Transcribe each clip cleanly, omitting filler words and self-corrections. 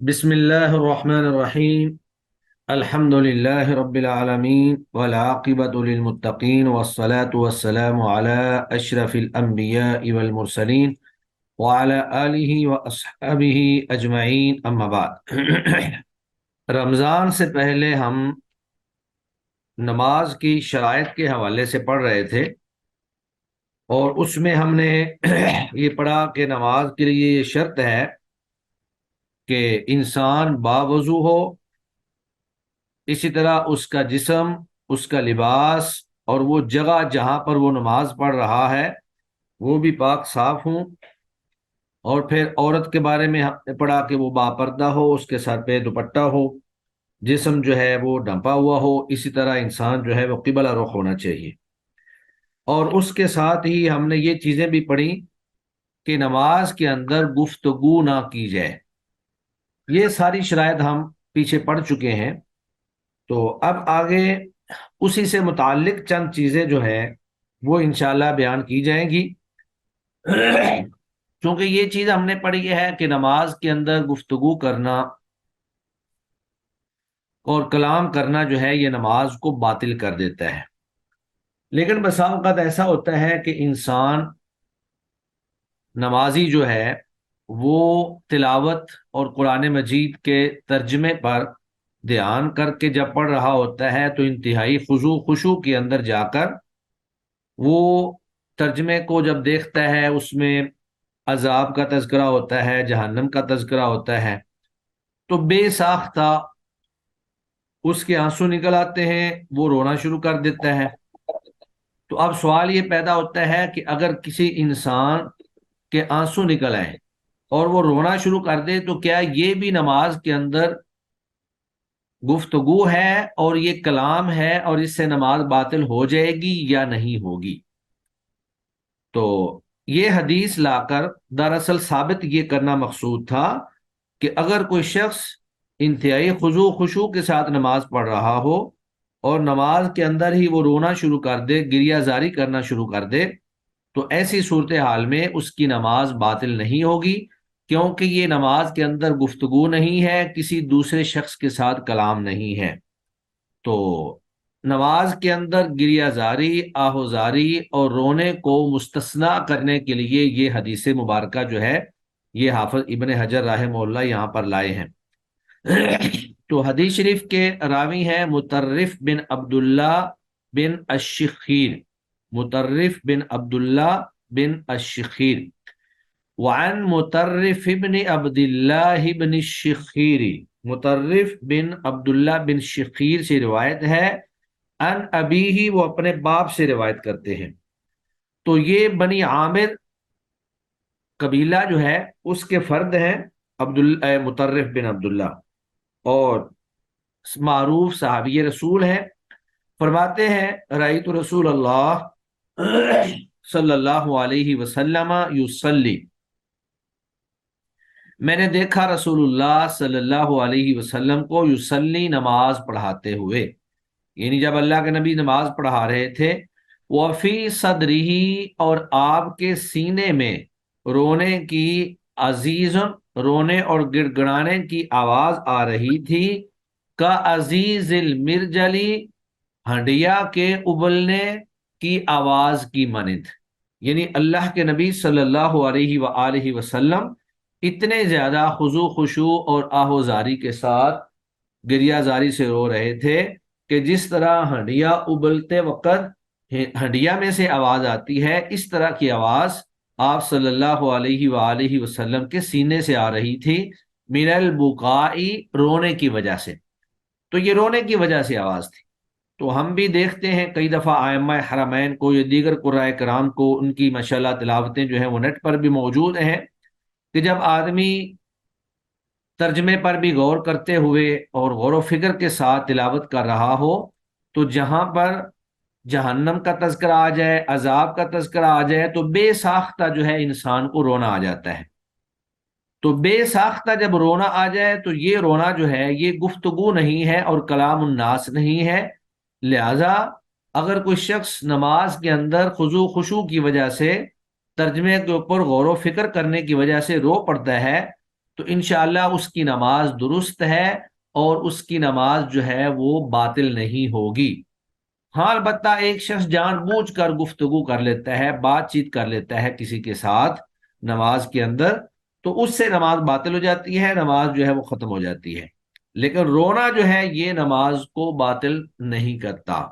بسم اللہ الرحمن الرحیم الحمد للہ رب العالمین والعاقبۃ للمتقین والصلاة والسلام علی اشرف الانبیاء والمرسلین وعلی آلہ واصحابہ اجمعین اما بعد رمضان سے پہلے ہم نماز کی شرائط کے حوالے سے پڑھ رہے تھے، اور اس میں ہم نے یہ پڑھا کہ نماز کے لیے یہ شرط ہے کہ انسان باوضو ہو، اسی طرح اس کا جسم، اس کا لباس اور وہ جگہ جہاں پر وہ نماز پڑھ رہا ہے وہ بھی پاک صاف ہوں۔ اور پھر عورت کے بارے میں ہم نے پڑھا کہ وہ باپردہ ہو، اس کے سر پہ دوپٹہ ہو، جسم جو ہے وہ ڈھانپا ہوا ہو، اسی طرح انسان جو ہے وہ قبلہ رخ ہونا چاہیے۔ اور اس کے ساتھ ہی ہم نے یہ چیزیں بھی پڑھی کہ نماز کے اندر گفتگو نہ کی جائے۔ یہ ساری شرائط ہم پیچھے پڑھ چکے ہیں، تو اب آگے اسی سے متعلق چند چیزیں جو ہیں وہ انشاءاللہ بیان کی جائیں گی۔ چونکہ یہ چیز ہم نے پڑھی ہے کہ نماز کے اندر گفتگو کرنا اور کلام کرنا جو ہے یہ نماز کو باطل کر دیتا ہے۔ لیکن بسا اوقات ایسا ہوتا ہے کہ انسان نمازی جو ہے وہ تلاوت اور قرآن مجید کے ترجمے پر دھیان کر کے جب پڑھ رہا ہوتا ہے تو انتہائی خشوع کے اندر جا کر وہ ترجمے کو جب دیکھتا ہے، اس میں عذاب کا تذکرہ ہوتا ہے، جہنم کا تذکرہ ہوتا ہے، تو بے ساختہ اس کے آنسو نکل آتے ہیں، وہ رونا شروع کر دیتا ہے۔ تو اب سوال یہ پیدا ہوتا ہے کہ اگر کسی انسان کے آنسو نکل آئیں اور وہ رونا شروع کر دے تو کیا یہ بھی نماز کے اندر گفتگو ہے اور یہ کلام ہے اور اس سے نماز باطل ہو جائے گی یا نہیں ہوگی؟ تو یہ حدیث لا کر دراصل ثابت یہ کرنا مقصود تھا کہ اگر کوئی شخص انتہائی خشوع کے ساتھ نماز پڑھ رہا ہو اور نماز کے اندر ہی وہ رونا شروع کر دے، گریہ زاری کرنا شروع کر دے، تو ایسی صورتحال میں اس کی نماز باطل نہیں ہوگی، کیونکہ یہ نماز کے اندر گفتگو نہیں ہے، کسی دوسرے شخص کے ساتھ کلام نہیں ہے۔ تو نماز کے اندر گریہ زاری، آہوزاری اور رونے کو مستثنیٰ کرنے کے لیے یہ حدیث مبارکہ جو ہے یہ حافظ ابن حجر رحمہ اللہ یہاں پر لائے ہیں۔ تو حدیث شریف کے راوی ہیں مطرف بن عبداللہ بن الشخیر، مطرف بن عبداللہ بن الشخیر، وعن مطرف بن عبداللہ بن الشخیر، مطرف بن عبداللہ بن شخیر سے روایت ہے، ان ابیہ، وہ اپنے باپ سے روایت کرتے ہیں۔ تو یہ بنی عامر قبیلہ جو ہے اس کے فرد ہیں مطرف بن عبداللہ، اور معروف صحابی رسول ہیں۔ فرماتے ہیں رأیت رسول اللہ صلی اللہ علیہ وسلم یصلی، میں نے دیکھا رسول اللہ صلی اللہ علیہ وسلم کو یصلی، نماز پڑھاتے ہوئے، یعنی جب اللہ کے نبی نماز پڑھا رہے تھے، وفی صدرہ، اور آپ کے سینے میں رونے کی، عزیز، رونے اور گڑ گڑانے کی آواز آ رہی تھی، کا عزیز المرجلی، ہنڈیا کے ابلنے کی آواز کی مانند، یعنی اللہ کے نبی صلی اللہ علیہ وآلہ وسلم اتنے زیادہ خشوع اور آہوزاری کے ساتھ گریہ زاری سے رو رہے تھے کہ جس طرح ہنڈیا ابلتے وقت ہنڈیا میں سے آواز آتی ہے، اس طرح کی آواز آپ صلی اللہ علیہ وآلہ وسلم کے سینے سے آ رہی تھی، من البکائی، رونے کی وجہ سے۔ تو یہ رونے کی وجہ سے آواز تھی۔ تو ہم بھی دیکھتے ہیں کئی دفعہ ائمہ حرمین کو یا دیگر قرائے کرام کو، ان کی ماشاءاللہ تلاوتیں جو ہیں وہ نیٹ پر بھی موجود ہیں، کہ جب آدمی ترجمے پر بھی غور کرتے ہوئے اور غور و فکر کے ساتھ تلاوت کر رہا ہو، تو جہاں پر جہنم کا تذکرہ آ جائے، عذاب کا تذکرہ آ جائے، تو بے ساختہ جو ہے انسان کو رونا آ جاتا ہے۔ تو بے ساختہ جب رونا آ جائے تو یہ رونا جو ہے یہ گفتگو نہیں ہے اور کلام الناس نہیں ہے۔ لہذا اگر کوئی شخص نماز کے اندر خشوع کی وجہ سے ترجمے کے اوپر غور و فکر کرنے کی وجہ سے رو پڑتا ہے، تو انشاءاللہ اس کی نماز درست ہے اور اس کی نماز جو ہے وہ باطل نہیں ہوگی۔ ہاں البتہ ایک شخص جان بوجھ کر گفتگو کر لیتا ہے، بات چیت کر لیتا ہے کسی کے ساتھ نماز کے اندر، تو اس سے نماز باطل ہو جاتی ہے، نماز جو ہے وہ ختم ہو جاتی ہے، لیکن رونا جو ہے یہ نماز کو باطل نہیں کرتا۔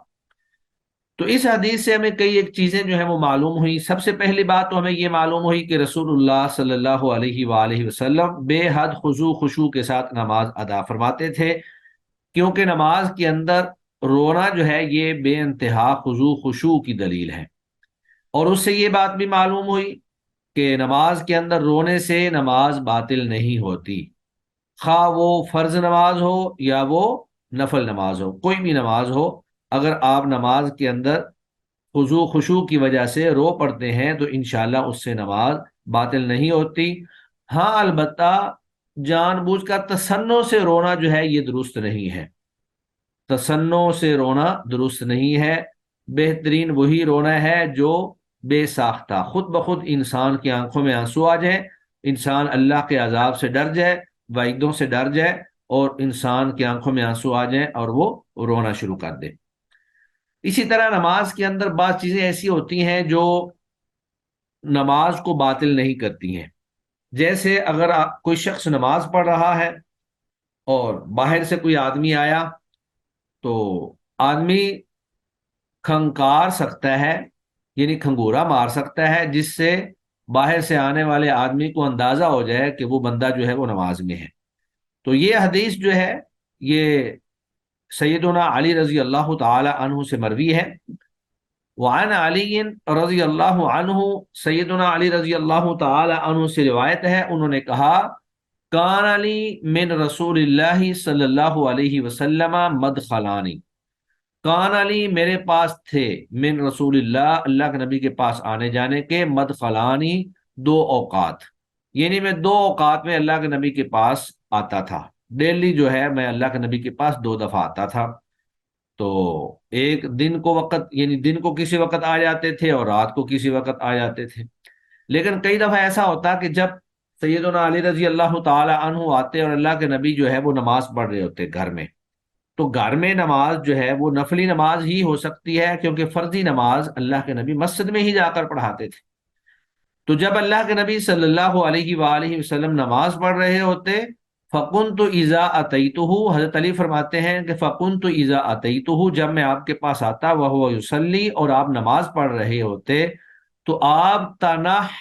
تو اس حدیث سے ہمیں کئی ایک چیزیں جو ہیں وہ معلوم ہوئی۔ سب سے پہلی بات تو ہمیں یہ معلوم ہوئی کہ رسول اللہ صلی اللہ علیہ وآلہ وسلم بے حد خضوع خشوع کے ساتھ نماز ادا فرماتے تھے، کیونکہ نماز کے اندر رونا جو ہے یہ بے انتہا خضوع خشوع کی دلیل ہے۔ اور اس سے یہ بات بھی معلوم ہوئی کہ نماز کے اندر رونے سے نماز باطل نہیں ہوتی، خواہ وہ فرض نماز ہو یا وہ نفل نماز ہو، کوئی بھی نماز ہو، اگر آپ نماز کے اندر خضوع خشوع کی وجہ سے رو پڑتے ہیں تو انشاءاللہ اس سے نماز باطل نہیں ہوتی۔ ہاں البتہ جان بوجھ کر تصنع سے رونا جو ہے یہ درست نہیں ہے، تصنع سے رونا درست نہیں ہے۔ بہترین وہی رونا ہے جو بے ساختہ خود بخود انسان کی آنکھوں میں آنسو آ جائے، انسان اللہ کے عذاب سے ڈر جائے، وعیدوں سے ڈر جائے، اور انسان کی آنکھوں میں آنسو آ جائیں اور وہ رونا شروع کر دے۔ اسی طرح نماز کے اندر بعض چیزیں ایسی ہوتی ہیں جو نماز کو باطل نہیں کرتی ہیں، جیسے اگر کوئی شخص نماز پڑھ رہا ہے اور باہر سے کوئی آدمی آیا تو آدمی کھنکار سکتا ہے، یعنی کھنگورا مار سکتا ہے، جس سے باہر سے آنے والے آدمی کو اندازہ ہو جائے کہ وہ بندہ جو ہے وہ نماز میں ہے۔ تو یہ حدیث جو ہے یہ سیدنا علی رضی اللہ تعالی عنہ سے مروی ہے۔ وعن علی رضی اللہ عنہ، سیدنا علی رضی اللہ تعالی عنہ سے روایت ہے، انہوں نے کہا کان علی من رسول اللہ صلی اللہ علیہ وسلم مدخلانی، کان علی میرے پاس تھے، من رسول اللہ اللہ کے نبی کے پاس آنے جانے کے، مدخلانی دو اوقات، یعنی میں دو اوقات میں اللہ کے نبی کے پاس آتا تھا، ڈیلی جو ہے میں اللہ کے نبی کے پاس دو دفعہ آتا تھا۔ تو ایک دن کو وقت، یعنی دن کو کسی وقت آ جاتے تھے اور رات کو کسی وقت آ جاتے تھے، لیکن کئی دفعہ ایسا ہوتا کہ جب سیدنا علی رضی اللہ تعالی عنہ آتے اور اللہ کے نبی جو ہے وہ نماز پڑھ رہے ہوتے گھر میں، تو گھر میں نماز جو ہے وہ نفلی نماز ہی ہو سکتی ہے، کیونکہ فرضی نماز اللہ کے نبی مسجد میں ہی جا کر پڑھاتے تھے۔ تو جب اللہ کے نبی صلی اللہ علیہ وآلہ وسلم نماز پڑھ رہے ہوتے، فَكُنْتُ إِذَا أَتَيْتُهُ، حضرت علی فرماتے ہیں کہ فَكُنْتُ إِذَا أَتَيْتُهُ، جب میں آپ کے پاس آتا وَهُوَ يُصَلِّي، اور آپ نماز پڑھ رہے ہوتے، تو آپ تنح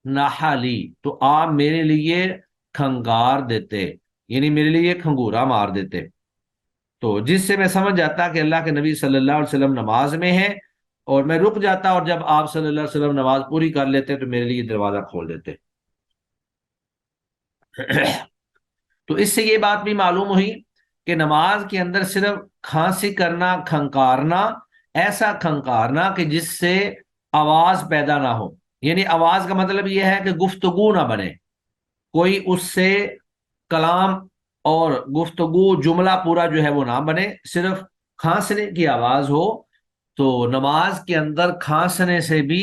نحلی، تو آپ میرے لیے کھنگار دیتے، یعنی میرے لیے کھنگورا مار دیتے، تو جس سے میں سمجھ جاتا کہ اللہ کے نبی صلی اللہ علیہ وسلم نماز میں ہیں، اور میں رک جاتا، اور جب آپ صلی اللہ علیہ وسلم نماز پوری کر لیتے تو میرے لیے دروازہ کھول دیتے۔ تو اس سے یہ بات بھی معلوم ہوئی کہ نماز کے اندر صرف کھانسی کرنا، کھنکارنا، ایسا کھنکارنا کہ جس سے آواز پیدا نہ ہو، یعنی آواز کا مطلب یہ ہے کہ گفتگو نہ بنے، کوئی اس سے کلام اور گفتگو جملہ پورا جو ہے وہ نہ بنے، صرف کھانسنے کی آواز ہو۔ تو نماز کے اندر کھانسنے سے بھی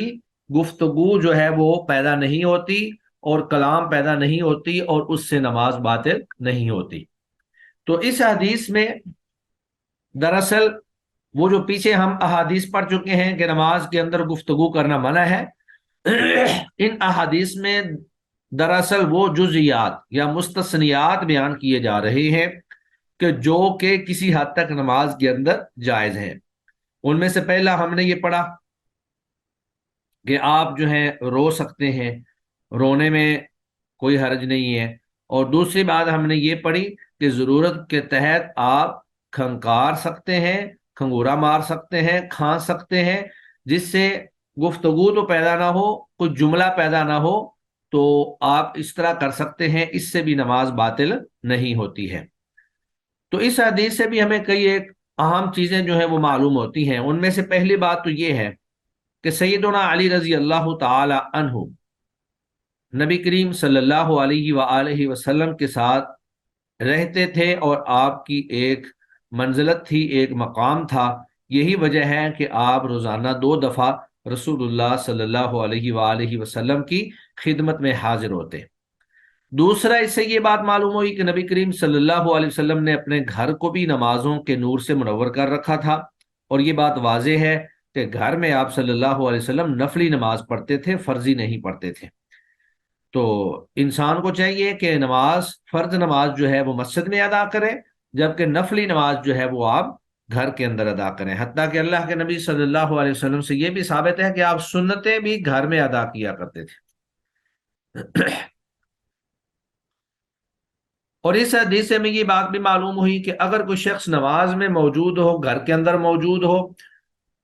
گفتگو جو ہے وہ پیدا نہیں ہوتی اور کلام پیدا نہیں ہوتی، اور اس سے نماز باطل نہیں ہوتی۔ تو اس حدیث میں دراصل وہ جو پیچھے ہم احادیث پڑھ چکے ہیں کہ نماز کے اندر گفتگو کرنا منع ہے، ان احادیث میں دراصل وہ جزیات یا مستثنیات بیان کیے جا رہے ہیں کہ جو کہ کسی حد تک نماز کے اندر جائز ہیں۔ ان میں سے پہلا ہم نے یہ پڑھا کہ آپ جو ہیں رو سکتے ہیں، رونے میں کوئی حرج نہیں ہے، اور دوسری بات ہم نے یہ پڑھی کہ ضرورت کے تحت آپ کھنکار سکتے ہیں، کھنگورا مار سکتے ہیں، کھان سکتے ہیں، جس سے گفتگو تو پیدا نہ ہو، کوئی جملہ پیدا نہ ہو، تو آپ اس طرح کر سکتے ہیں، اس سے بھی نماز باطل نہیں ہوتی ہے۔ تو اس حدیث سے بھی ہمیں کئی ایک اہم چیزیں جو ہیں وہ معلوم ہوتی ہیں۔ ان میں سے پہلی بات تو یہ ہے کہ سیدنا علی رضی اللہ تعالی عنہ نبی کریم صلی اللہ علیہ وآلہ وسلم کے ساتھ رہتے تھے، اور آپ کی ایک منزلت تھی، ایک مقام تھا۔ یہی وجہ ہے کہ آپ روزانہ دو دفعہ رسول اللہ صلی اللہ علیہ وآلہ وسلم کی خدمت میں حاضر ہوتے۔ دوسرا اس سے یہ بات معلوم ہوئی کہ نبی کریم صلی اللہ علیہ وسلم نے اپنے گھر کو بھی نمازوں کے نور سے منور کر رکھا تھا، اور یہ بات واضح ہے کہ گھر میں آپ صلی اللہ علیہ وسلم نفلی نماز پڑھتے تھے، فرضی نہیں پڑھتے تھے۔ تو انسان کو چاہیے کہ نماز، فرض نماز جو ہے وہ مسجد میں ادا کرے، جبکہ نفلی نماز جو ہے وہ آپ گھر کے اندر ادا کریں۔ حتیٰ کہ اللہ کے نبی صلی اللہ علیہ وسلم سے یہ بھی ثابت ہے کہ آپ سنتیں بھی گھر میں ادا کیا کرتے تھے۔ اور اس حدیث سے میں یہ بات بھی معلوم ہوئی کہ اگر کوئی شخص نماز میں موجود ہو، گھر کے اندر موجود ہو،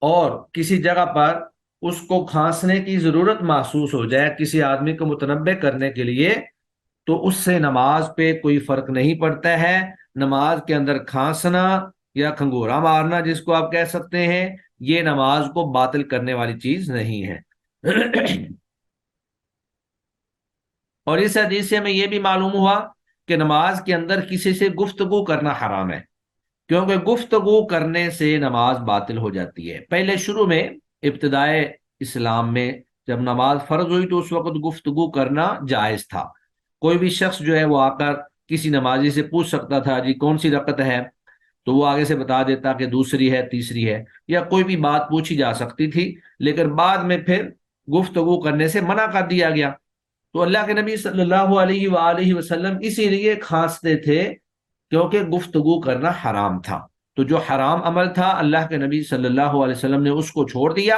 اور کسی جگہ پر اس کو کھانسنے کی ضرورت محسوس ہو جائے کسی آدمی کو متنبہ کرنے کے لیے، تو اس سے نماز پہ کوئی فرق نہیں پڑتا ہے۔ نماز کے اندر کھانسنا یا کھنگورا مارنا جس کو آپ کہہ سکتے ہیں، یہ نماز کو باطل کرنے والی چیز نہیں ہے۔ اور اس حدیث سے ہمیں یہ بھی معلوم ہوا کہ نماز کے اندر کسی سے گفتگو کرنا حرام ہے، کیونکہ گفتگو کرنے سے نماز باطل ہو جاتی ہے۔ پہلے شروع میں، ابتدائے اسلام میں جب نماز فرض ہوئی تو اس وقت گفتگو کرنا جائز تھا۔ کوئی بھی شخص جو ہے وہ آ کر کسی نمازی سے پوچھ سکتا تھا جی کون سی رکعت ہے، تو وہ آگے سے بتا دیتا کہ دوسری ہے، تیسری ہے، یا کوئی بھی بات پوچھی جا سکتی تھی، لیکن بعد میں پھر گفتگو کرنے سے منع کر دیا گیا۔ تو اللہ کے نبی صلی اللہ علیہ وآلہ وسلم اسی لیے کھانستے تھے، کیونکہ گفتگو کرنا حرام تھا۔ تو جو حرام عمل تھا اللہ کے نبی صلی اللہ علیہ وسلم نے اس کو چھوڑ دیا،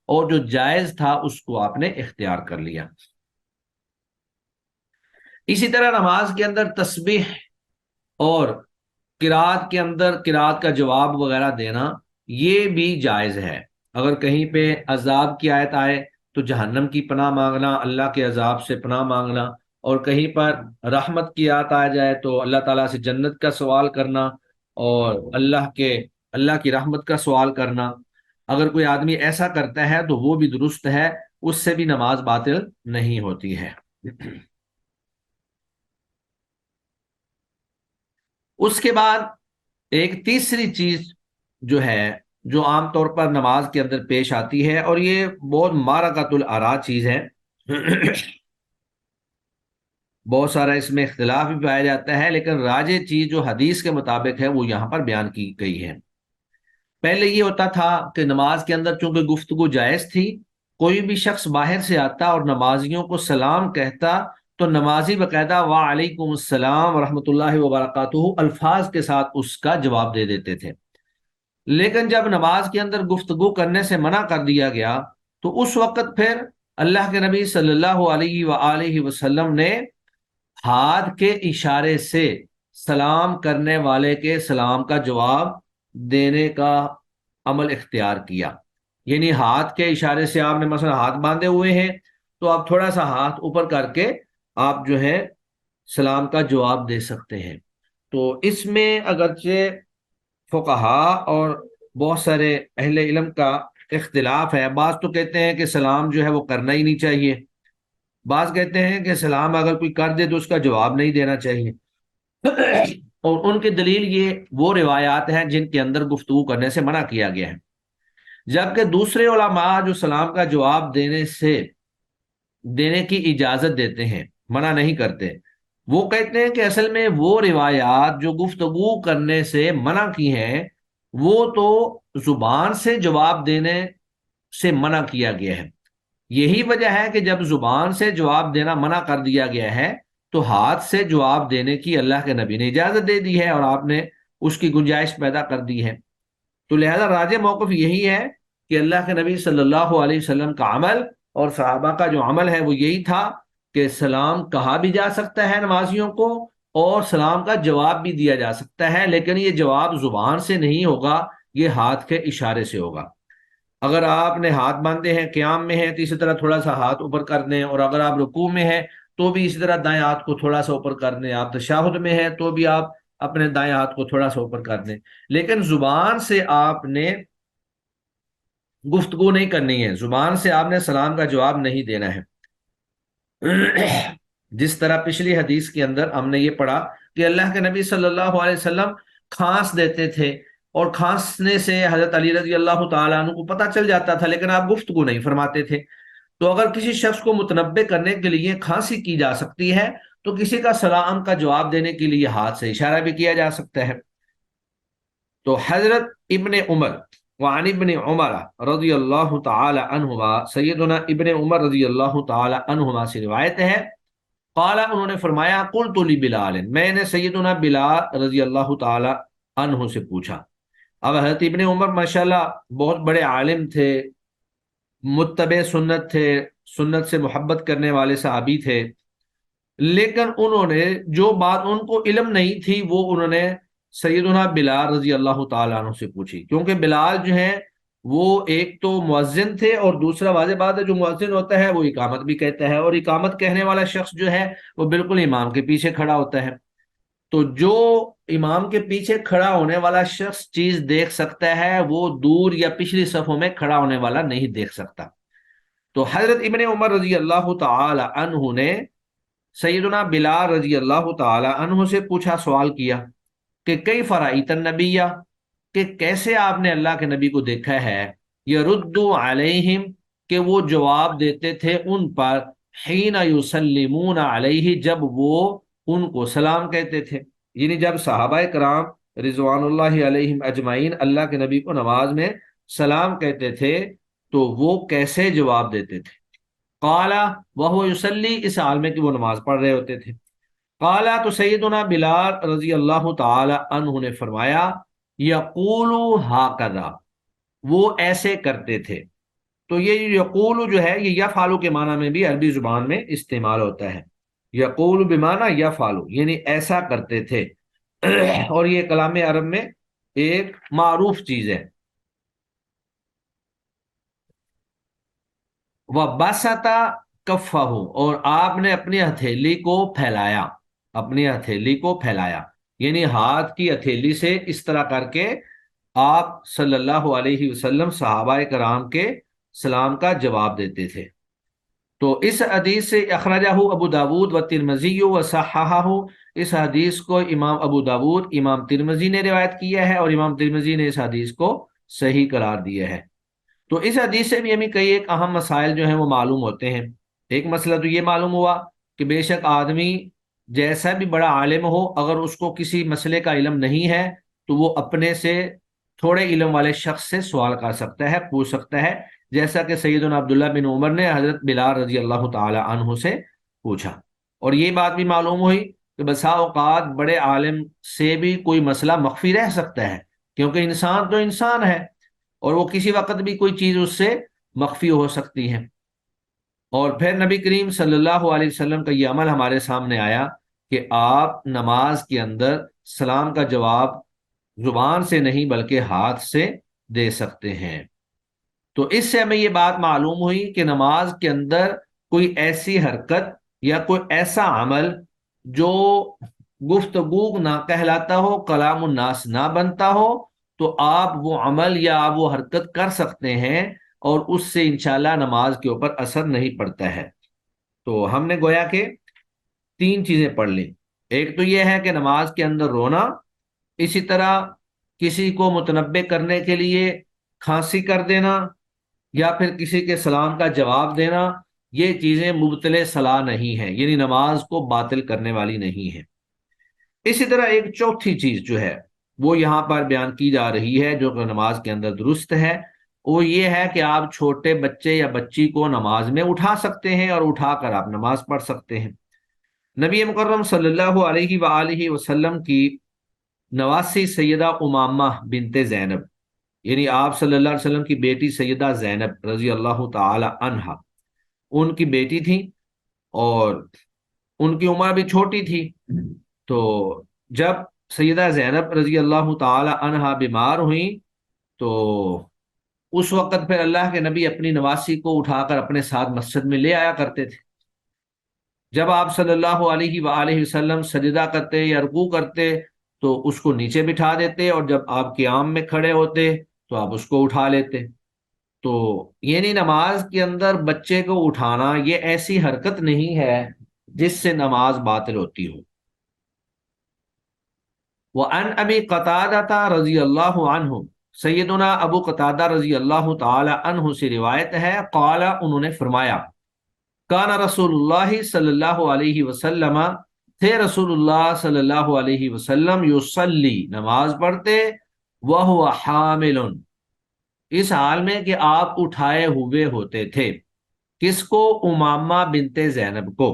اور جو جائز تھا اس کو آپ نے اختیار کر لیا۔ اسی طرح نماز کے اندر تسبیح اور قرات کے اندر قرات کا جواب وغیرہ دینا یہ بھی جائز ہے۔ اگر کہیں پہ عذاب کی آیت آئے تو جہنم کی پناہ مانگنا، اللہ کے عذاب سے پناہ مانگنا، اور کہیں پر رحمت کی آیت آ جائے تو اللہ تعالیٰ سے جنت کا سوال کرنا اور اللہ کی رحمت کا سوال کرنا، اگر کوئی آدمی ایسا کرتا ہے تو وہ بھی درست ہے، اس سے بھی نماز باطل نہیں ہوتی ہے۔ اس کے بعد ایک تیسری چیز جو ہے، جو عام طور پر نماز کے اندر پیش آتی ہے، اور یہ بہت مارکۃ الآراء چیز ہے، بہت سارا اس میں اختلاف بھی پایا جاتا ہے، لیکن راجح چیز جو حدیث کے مطابق ہے وہ یہاں پر بیان کی گئی ہے۔ پہلے یہ ہوتا تھا کہ نماز کے اندر چونکہ گفتگو جائز تھی، کوئی بھی شخص باہر سے آتا اور نمازیوں کو سلام کہتا تو نمازی باقاعدہ وعلیکم السلام ورحمۃ اللہ وبرکاتہ الفاظ کے ساتھ اس کا جواب دے دیتے تھے۔ لیکن جب نماز کے اندر گفتگو کرنے سے منع کر دیا گیا تو اس وقت پھر اللہ کے نبی صلی اللہ علیہ وآلہ وسلم نے ہاتھ کے اشارے سے سلام کرنے والے کے سلام کا جواب دینے کا عمل اختیار کیا۔ یعنی ہاتھ کے اشارے سے آپ نے مثلا ہاتھ باندھے ہوئے ہیں تو آپ تھوڑا سا ہاتھ اوپر کر کے آپ جو ہے سلام کا جواب دے سکتے ہیں۔ تو اس میں اگرچہ فقہا اور بہت سارے اہل علم کا اختلاف ہے، بعض تو کہتے ہیں کہ سلام جو ہے وہ کرنا ہی نہیں چاہیے، بعض کہتے ہیں کہ سلام اگر کوئی کر دے تو اس کا جواب نہیں دینا چاہیے، اور ان کی دلیل یہ وہ روایات ہیں جن کے اندر گفتگو کرنے سے منع کیا گیا ہے۔ جبکہ دوسرے علماء جو سلام کا جواب دینے کی اجازت دیتے ہیں، منع نہیں کرتے، وہ کہتے ہیں کہ اصل میں وہ روایات جو گفتگو کرنے سے منع کی ہیں وہ تو زبان سے جواب دینے سے منع کیا گیا ہے۔ یہی وجہ ہے کہ جب زبان سے جواب دینا منع کر دیا گیا ہے تو ہاتھ سے جواب دینے کی اللہ کے نبی نے اجازت دے دی ہے، اور آپ نے اس کی گنجائش پیدا کر دی ہے۔ تو لہذا راجح موقف یہی ہے کہ اللہ کے نبی صلی اللہ علیہ وسلم کا عمل اور صحابہ کا جو عمل ہے وہ یہی تھا کہ سلام کہا بھی جا سکتا ہے نمازیوں کو، اور سلام کا جواب بھی دیا جا سکتا ہے، لیکن یہ جواب زبان سے نہیں ہوگا، یہ ہاتھ کے اشارے سے ہوگا۔ اگر آپ نے ہاتھ باندھے ہیں، قیام میں ہیں، تو اسی طرح تھوڑا سا ہاتھ اوپر کر دیں، اور اگر آپ رکوع میں ہیں تو بھی اسی طرح دائیں ہاتھ کو تھوڑا سا اوپر کر دیں، آپ تشہد میں ہیں تو بھی آپ اپنے دائیں ہاتھ کو تھوڑا سا اوپر کر دیں، لیکن زبان سے آپ نے گفتگو نہیں کرنی ہے، زبان سے آپ نے سلام کا جواب نہیں دینا ہے۔ جس طرح پچھلی حدیث کے اندر ہم نے یہ پڑھا کہ اللہ کے نبی صلی اللہ علیہ وسلم کھانس دیتے تھے، اور کھانسنے سے حضرت علی رضی اللہ تعالیٰ عنہ کو پتہ چل جاتا تھا، لیکن آپ گفتگو نہیں فرماتے تھے۔ تو اگر کسی شخص کو متنبہ کرنے کے لیے کھانسی کی جا سکتی ہے تو کسی کا سلام کا جواب دینے کے لیے ہاتھ سے اشارہ بھی کیا جا سکتا ہے۔ تو حضرت ابن عمر وعن ابن عمر رضی اللہ تعالی عنہما، سیدنا ابن عمر رضی اللہ تعالی عنہما سے روایت ہے، قال انہوں نے فرمایا قلت لبلال، میں نے سیدنا بلال رضی اللہ تعالی عنہ سے پوچھا۔ اب حضرت ابن عمر ماشاءاللہ بہت بڑے عالم تھے، متبع سنت تھے، سنت سے محبت کرنے والے صحابی تھے، لیکن انہوں نے جو بات ان کو علم نہیں تھی وہ انہوں نے سیدنا بلال رضی اللہ تعالیٰ عنہ سے پوچھی، کیونکہ بلال جو ہیں وہ ایک تو مؤذن تھے، اور دوسرا واضح بات ہے جو مؤذن ہوتا ہے وہ اقامت بھی کہتا ہے، اور اقامت کہنے والا شخص جو ہے وہ بالکل امام کے پیچھے کھڑا ہوتا ہے۔ تو جو امام کے پیچھے کھڑا ہونے والا شخص چیز دیکھ سکتا ہے وہ دور یا پچھلی صفوں میں کھڑا ہونے والا نہیں دیکھ سکتا۔ تو حضرت ابن عمر رضی اللہ تعالی عنہ نے سیدنا بلال رضی اللہ تعالی عنہ سے پوچھا، سوال کیا کہ کئی فرائیت النبیہ، کہ کیسے آپ نے اللہ کے نبی کو دیکھا ہے، یرد علیہم، کہ وہ جواب دیتے تھے ان پر، حین یسلمون علیہ، جب وہ ان کو سلام کہتے تھے، یعنی جب صحابہ کرام رضوان اللہ علیہم اجمعین اللہ کے نبی کو نماز میں سلام کہتے تھے تو وہ کیسے جواب دیتے تھے۔ قالا وہو یصلی، اس حال میں کہ وہ نماز پڑھ رہے ہوتے تھے۔ قالا، تو سیدنا بلال رضی اللہ تعالی عنہ نے فرمایا، یقول ہاکذا، وہ ایسے کرتے تھے۔ تو یہ یقول جو ہے یہ یفعل کے معنی میں بھی عربی زبان میں استعمال ہوتا ہے، یقول بمعنی یفعل، یعنی ایسا کرتے تھے، اور یہ کلام عرب میں ایک معروف چیز ہے۔ وَبَسَطَ كَفَّهُ، اور آپ نے اپنی ہتھیلی کو پھیلایا، اپنی ہتھیلی کو پھیلایا، یعنی ہاتھ کی ہتھیلی سے اس طرح کر کے آپ صلی اللہ علیہ وسلم صحابہ کرام کے سلام کا جواب دیتے تھے۔ تو اس حدیث سے اخرجہ ابو داود و ترمذی و صححہ، اس حدیث کو امام ابو داود، امام ترمذی نے روایت کیا ہے، اور امام ترمذی نے اس حدیث کو صحیح قرار دیا ہے۔ تو اس حدیث سے بھی ہمیں کئی ایک اہم مسائل جو ہیں وہ معلوم ہوتے ہیں۔ ایک مسئلہ تو یہ معلوم ہوا کہ بے شک آدمی جیسا بھی بڑا عالم ہو، اگر اس کو کسی مسئلے کا علم نہیں ہے تو وہ اپنے سے تھوڑے علم والے شخص سے سوال کر سکتا ہے، پوچھ سکتا ہے، جیسا کہ سیدنا عبداللہ بن عمر نے حضرت بلال رضی اللہ تعالی عنہ سے پوچھا۔ اور یہ بات بھی معلوم ہوئی کہ بسا اوقات بڑے عالم سے بھی کوئی مسئلہ مخفی رہ سکتا ہے، کیونکہ انسان تو انسان ہے، اور وہ کسی وقت بھی کوئی چیز اس سے مخفی ہو سکتی ہے۔ اور پھر نبی کریم صلی اللہ علیہ وسلم کا یہ عمل ہمارے سامنے آیا کہ آپ نماز کے اندر سلام کا جواب زبان سے نہیں بلکہ ہاتھ سے دے سکتے ہیں۔ تو اس سے ہمیں یہ بات معلوم ہوئی کہ نماز کے اندر کوئی ایسی حرکت یا کوئی ایسا عمل جو گفتگو نہ کہلاتا ہو، کلام الناس نہ بنتا ہو، تو آپ وہ عمل یا آپ وہ حرکت کر سکتے ہیں، اور اس سے انشاءاللہ نماز کے اوپر اثر نہیں پڑتا ہے۔ تو ہم نے گویا کہ تین چیزیں پڑھ لیں۔ ایک تو یہ ہے کہ نماز کے اندر رونا، اسی طرح کسی کو متنبہ کرنے کے لیے کھانسی کر دینا، یا پھر کسی کے سلام کا جواب دینا، یہ چیزیں مبطل صلاح نہیں ہیں، یعنی نماز کو باطل کرنے والی نہیں ہیں۔ اسی طرح ایک چوتھی چیز جو ہے وہ یہاں پر بیان کی جا رہی ہے جو کہ نماز کے اندر درست ہے، وہ یہ ہے کہ آپ چھوٹے بچے یا بچی کو نماز میں اٹھا سکتے ہیں، اور اٹھا کر آپ نماز پڑھ سکتے ہیں۔ نبی مکرم صلی اللہ علیہ وآلہ وسلم کی نواسی سیدہ امامہ بنت زینب، یعنی آپ صلی اللہ علیہ وسلم کی بیٹی سیدہ زینب رضی اللہ تعالی عنہا، ان کی بیٹی تھی، اور ان کی عمر بھی چھوٹی تھی۔ تو جب سیدہ زینب رضی اللہ تعالی عنہا بیمار ہوئیں تو اس وقت پھر اللہ کے نبی اپنی نواسی کو اٹھا کر اپنے ساتھ مسجد میں لے آیا کرتے تھے۔ جب آپ صلی اللہ علیہ وآلہ وسلم سجدہ کرتے یا رکوع کرتے تو اس کو نیچے بٹھا دیتے، اور جب آپ قیام میں کھڑے ہوتے تو آپ اس کو اٹھا لیتے۔ تو یعنی نماز کے اندر بچے کو اٹھانا یہ ایسی حرکت نہیں ہے جس سے نماز باطل ہوتی ہو۔ وعن ابی قتادہ رضی اللہ عنہ، سیدنا ابو قتادہ رضی اللہ تعالی عنہ سے روایت ہے، قال، انہوں نے فرمایا، کان رسول اللہ صلی اللہ علیہ وسلم، تھے رسول اللہ صلی اللہ علیہ وسلم یصلی نماز پڑھتے، وہو حامل اس حال میں کہ آپ اٹھائے ہوئے ہوتے تھے، کس کو؟ امامہ بنت زینب کو۔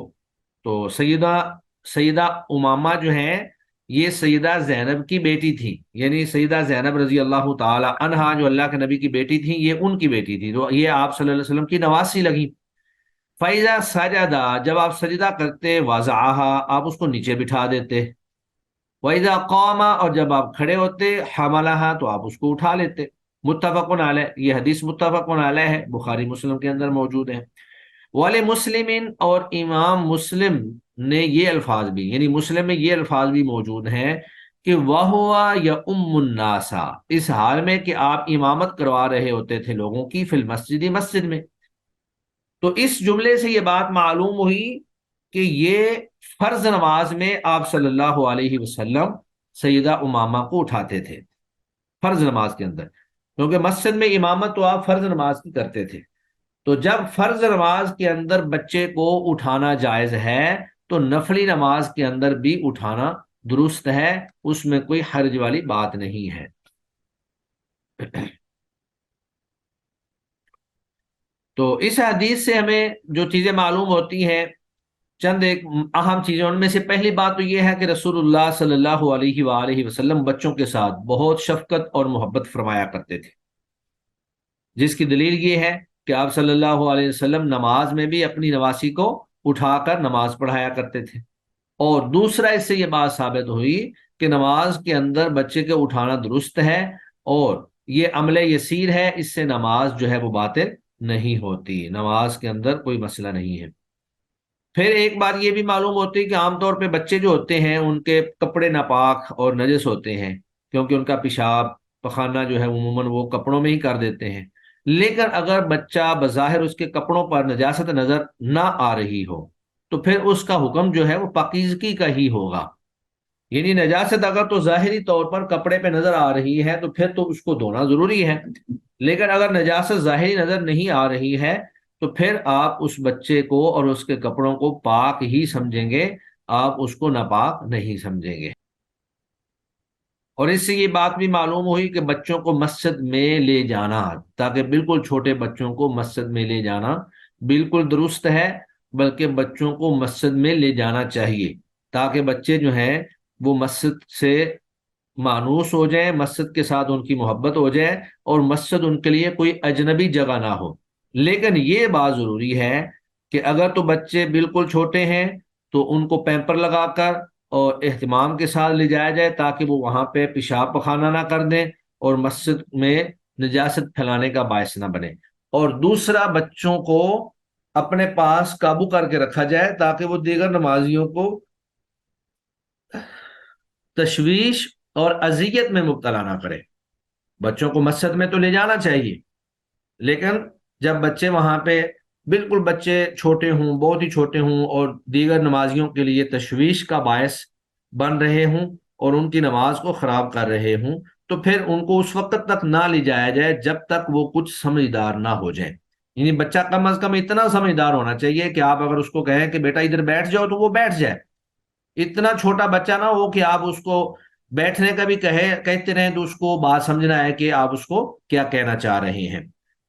تو سیدہ امامہ جو ہیں یہ سیدہ زینب کی بیٹی تھی، یعنی سیدہ زینب رضی اللہ تعالی عنہا جو اللہ کے نبی کی بیٹی تھی، یہ ان کی بیٹی تھی، تو یہ آپ صلی اللہ علیہ وسلم کی نواسی لگی۔ فَإِذَا سَجَدَ جب آپ سجدہ کرتے، وَضَعَهَا آپ اس کو نیچے بٹھا دیتے، وَإِذَا قَامَ اور جب آپ کھڑے ہوتے، حَمَلَهَا تو آپ اس کو اٹھا لیتے۔ متفق علیہ، یہ حدیث متفق علیہ ہے، بخاری مسلم کے اندر موجود ہے۔ وَلِمُسْلِمٍ اور امام مسلم نے یہ الفاظ بھی، یعنی مسلم میں یہ الفاظ بھی موجود ہیں کہ وَهُوَ يَؤُمُّ النَّاسَ اس حال میں کہ آپ امامت کروا رہے ہوتے تھے لوگوں کی، فی المسجد مسجد میں۔ تو اس جملے سے یہ بات معلوم ہوئی کہ یہ فرض نماز میں آپ صلی اللہ علیہ وسلم سیدہ امامہ کو اٹھاتے تھے، فرض نماز کے اندر، کیونکہ مسجد میں امامت تو آپ فرض نماز کی کرتے تھے۔ تو جب فرض نماز کے اندر بچے کو اٹھانا جائز ہے تو نفلی نماز کے اندر بھی اٹھانا درست ہے، اس میں کوئی حرج والی بات نہیں ہے۔ تو اس حدیث سے ہمیں جو چیزیں معلوم ہوتی ہیں، چند ایک اہم چیزیں، ان میں سے پہلی بات تو یہ ہے کہ رسول اللہ صلی اللہ علیہ وآلہ وسلم بچوں کے ساتھ بہت شفقت اور محبت فرمایا کرتے تھے، جس کی دلیل یہ ہے کہ آپ صلی اللہ علیہ وسلم نماز میں بھی اپنی نواسی کو اٹھا کر نماز پڑھایا کرتے تھے۔ اور دوسرا اس سے یہ بات ثابت ہوئی کہ نماز کے اندر بچے کے اٹھانا درست ہے، اور یہ عمل یسیر ہے، اس سے نماز جو ہے وہ باطل نہیں ہوتی، نماز کے اندر کوئی مسئلہ نہیں ہے۔ پھر ایک بات یہ بھی معلوم ہوتی ہے کہ عام طور پہ بچے جو ہوتے ہیں ان کے کپڑے ناپاک اور نجس ہوتے ہیں، کیونکہ ان کا پیشاب پخانہ جو ہے عموماً وہ کپڑوں میں ہی کر دیتے ہیں۔ لیکن اگر بچہ بظاہر اس کے کپڑوں پر نجاست نظر نہ آ رہی ہو تو پھر اس کا حکم جو ہے وہ پاکیزگی کا ہی ہوگا، یعنی نجاست اگر تو ظاہری طور پر کپڑے پہ نظر آ رہی ہے تو پھر تو اس کو دھونا ضروری ہے، لیکن اگر نجاست ظاہری نظر نہیں آ رہی ہے تو پھر آپ اس بچے کو اور اس کے کپڑوں کو پاک ہی سمجھیں گے، آپ اس کو ناپاک نہیں سمجھیں گے۔ اور اس سے یہ بات بھی معلوم ہوئی کہ بچوں کو مسجد میں لے جانا، تاکہ بالکل چھوٹے بچوں کو مسجد میں لے جانا بالکل درست ہے، بلکہ بچوں کو مسجد میں لے جانا چاہیے تاکہ بچے جو ہیں وہ مسجد سے مانوس ہو جائیں، مسجد کے ساتھ ان کی محبت ہو جائے، اور مسجد ان کے لیے کوئی اجنبی جگہ نہ ہو۔ لیکن یہ بات ضروری ہے کہ اگر تو بچے بالکل چھوٹے ہیں تو ان کو پیمپر لگا کر اور اہتمام کے ساتھ لے جایا جائے تاکہ وہ وہاں پہ پیشاب پخانہ نہ کر دیں اور مسجد میں نجاست پھیلانے کا باعث نہ بنے۔ اور دوسرا، بچوں کو اپنے پاس قابو کر کے رکھا جائے تاکہ وہ دیگر نمازیوں کو تشویش اور اذیت میں مبتلا نہ کرے۔ بچوں کو مسجد میں تو لے جانا چاہیے، لیکن جب بچے وہاں پہ بالکل بچے چھوٹے ہوں، بہت ہی چھوٹے ہوں، اور دیگر نمازیوں کے لیے تشویش کا باعث بن رہے ہوں اور ان کی نماز کو خراب کر رہے ہوں، تو پھر ان کو اس وقت تک نہ لے جایا جائے جب تک وہ کچھ سمجھدار نہ ہو جائیں۔ یعنی بچہ کم از کم اتنا سمجھدار ہونا چاہیے کہ آپ اگر اس کو کہیں کہ بیٹا ادھر بیٹھ جاؤ تو وہ بیٹھ جائے۔ اتنا چھوٹا بچہ نہ ہو کہ آپ اس کو بیٹھنے کا بھی کہتے رہیں تو اس کو بات سمجھنا ہے کہ آپ اس کو کیا کہنا چاہ رہے ہیں۔